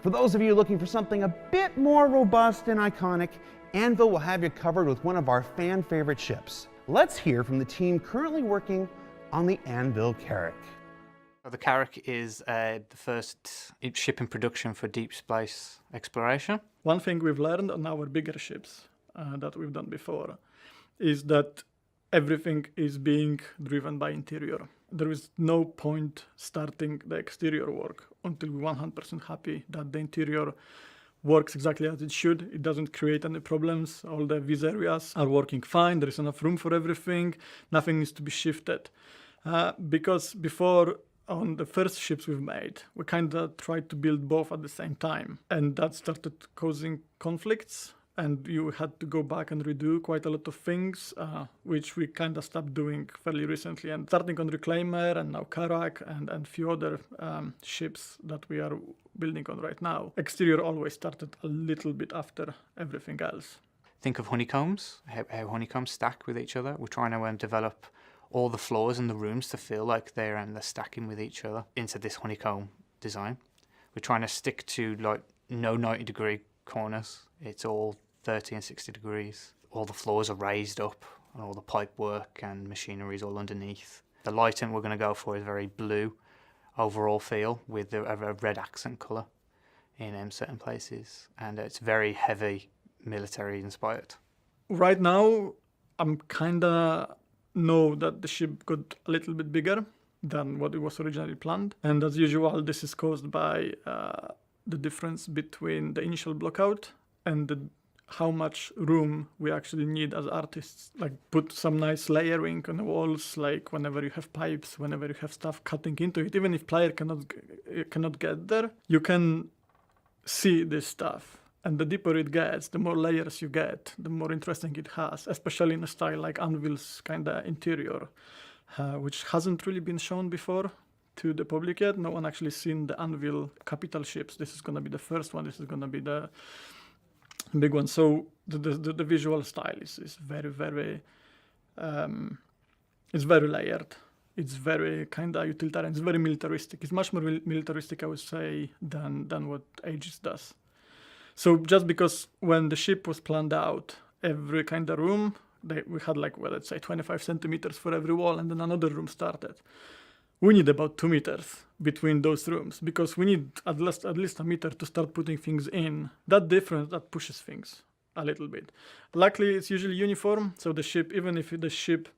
For those of you looking for something a bit more robust and iconic, Anvil will have you covered with one of our fan favorite ships. Let's hear from the team currently working on the Anvil Carrack. The Carrack is the first ship in production for deep space exploration. One thing we've learned on our bigger ships that we've done before is that everything is being driven by interior. There is no point starting the exterior work until we're 100% happy that the interior works exactly as it should. It doesn't create any problems. All the viz areas are working fine. There is enough room for everything. Nothing needs to be shifted. Because before, on the first ships we've made, we kind of tried to build both at the same time. And that started causing conflicts. And you had to go back and redo quite a lot of things, which we kind of stopped doing fairly recently. And starting on Reclaimer and now Carrack and a few other ships that we are building on right now, exterior always started a little bit after everything else. Think of honeycombs, how honeycombs stack with each other. We're trying to develop all the floors in the rooms to feel like they're stacking with each other into this honeycomb design. We're trying to stick to like no 90-degree corners. It's all 30 and 60 degrees. All the floors are raised up and all the pipe work and machinery is all underneath. The lighting we're going to go for is very blue overall feel with a red accent colour in certain places, and it's very heavy military inspired. Right now, I'm kind of know that the ship got a little bit bigger than what it was originally planned, and as usual this is caused by the difference between the initial blockout and how much room we actually need as artists. Like put some nice layering on the walls, like whenever you have pipes, whenever you have stuff cutting into it, even if player cannot get there, you can see this stuff. And the deeper it gets, the more layers you get, the more interesting it has, especially in a style like Anvil's kind of interior, which hasn't really been shown before to the public yet. No one actually seen the Anvil capital ships. This is going to be the first one. This is going to be the big one. So the visual style is very, very, it's very layered. It's very kind of utilitarian. It's very militaristic. It's much more militaristic, I would say, than what Aegis does. So just because when the ship was planned out, every kind of room, we had like, well, let's say 25 centimeters for every wall, and then another room started. We need about 2 meters between those rooms because we need at least a meter to start putting things in. That difference, that pushes things a little bit. Luckily, it's usually uniform, so the ship, even if the ship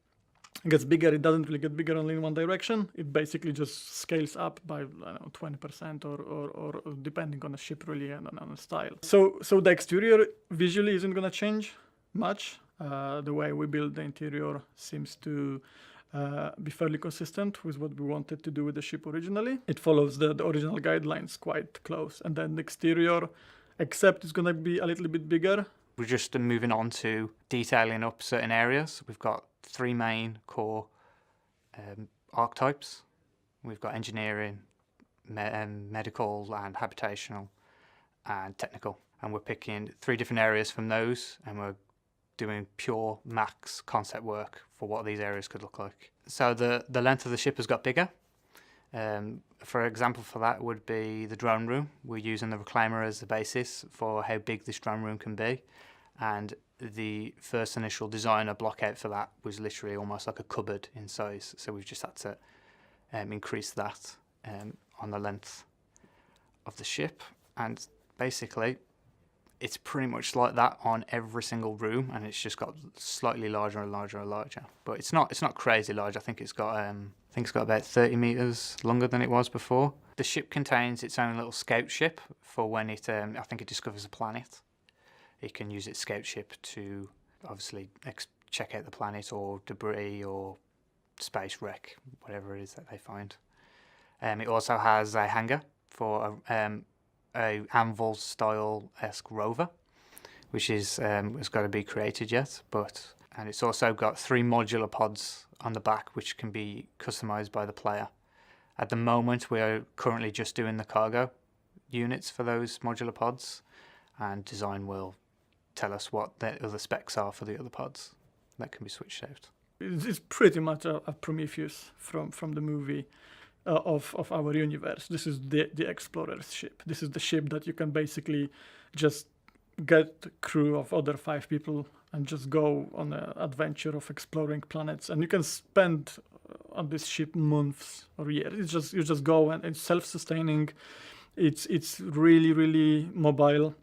gets bigger, it doesn't really get bigger only in one direction. It basically just scales up by, I don't know, 20% or depending on the ship really and on the style. So the exterior visually isn't going to change much. The way we build the interior seems to be fairly consistent with what we wanted to do with the ship originally. It follows the original guidelines quite close. And then the exterior, except it's going to be a little bit bigger. We're just moving on to detailing up certain areas. We've got 3 main core archetypes. We've got engineering, medical and habitational and technical. And we're picking 3 different areas from those, and we're doing pure max concept work for what these areas could look like. So the length of the ship has got bigger. For example for that would be the drone room. We're using the Reclaimer as the basis for how big this drone room can be. And the first initial designer block out for that was literally almost like a cupboard in size. So we've just had to increase that on the length of the ship. And basically, it's pretty much like that on every single room, and it's just got slightly larger and larger and larger. But it's not crazy large. I think it's got about 30 meters longer than it was before. The ship contains its own little scout ship for when it I think it discovers a planet. It can use its scout ship to obviously check out the planet or debris or space wreck, whatever it is that they find. It also has a hangar for a Anvil style-esque rover, which has got to be created yet, and it's also got 3 modular pods on the back which can be customized by the player. At the moment we're currently just doing the cargo units for those modular pods, and design will tell us what the other specs are for the other pods that can be switched out. It's pretty much a Prometheus from the movie. of our universe. This is the explorer's ship. This is the ship that you can basically just get a crew of other 5 people and just go on an adventure of exploring planets. And you can spend on this ship months or years. You just go, and it's self-sustaining. It's really, really mobile.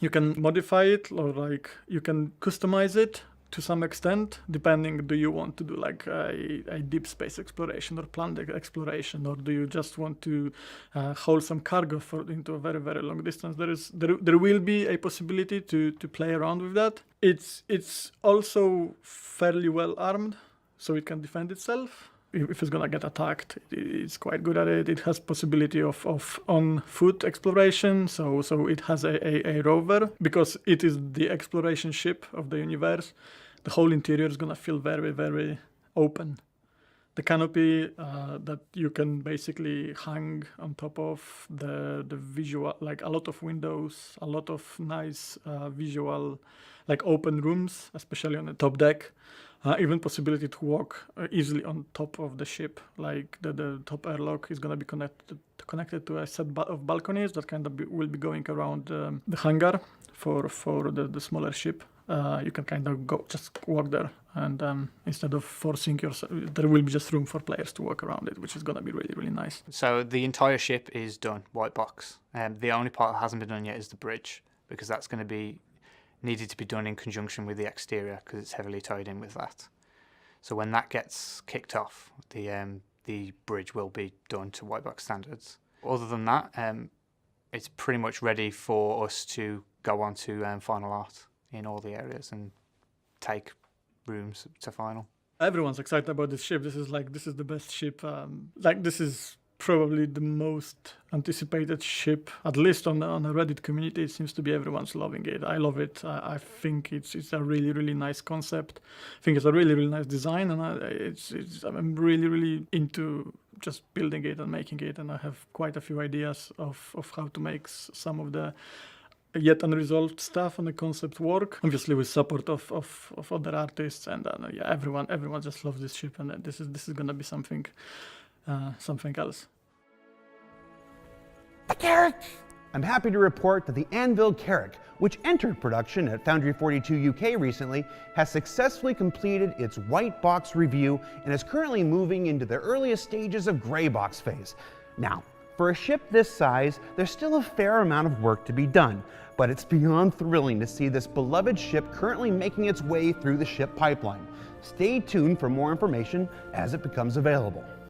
You can modify it, or like you can customize it to some extent, depending, do you want to do like a deep space exploration or planned exploration, or do you just want to hold some cargo into a very, very long distance? There will be a possibility to play around with that. It's also fairly well armed, so it can defend itself. If it's gonna get attacked, it's quite good at it. It has possibility of on-foot exploration, so it has a rover. Because it is the exploration ship of the universe, the whole interior is gonna feel very, very open. The canopy that you can basically hang on top of the visual, like a lot of windows, a lot of nice visual, like open rooms, especially on the top deck. Even possibility to walk easily on top of the ship, like the top airlock is going to be connected to a set of balconies that kind of will be going around the hangar for the smaller ship. You can kind of just walk there, and instead of forcing yourself, there will be just room for players to walk around it, which is going to be really, really nice. So the entire ship is done, white box. The only part that hasn't been done yet is the bridge, because that's going to be needed to be done in conjunction with the exterior, because it's heavily tied in with that. So when that gets kicked off, the bridge will be done to white box standards. Other than that, it's pretty much ready for us to go on to final art in all the areas and take rooms to final. Everyone's excited about this ship. This is the best ship. This is probably the most anticipated ship, at least on the Reddit community. It seems to be everyone's loving it. I love it. I think it's a really, really nice concept. I think it's a really, really nice design, and I'm really, really into just building it and making it. And I have quite a few ideas of how to make some of the yet unresolved stuff on the concept work. Obviously, with support of other artists, and everyone just loves this ship, and this is gonna be something else. I'm happy to report that the Anvil Carrack, which entered production at Foundry 42 UK recently, has successfully completed its white box review and is currently moving into the earliest stages of grey box phase. Now, for a ship this size, there's still a fair amount of work to be done, but it's beyond thrilling to see this beloved ship currently making its way through the ship pipeline. Stay tuned for more information as it becomes available.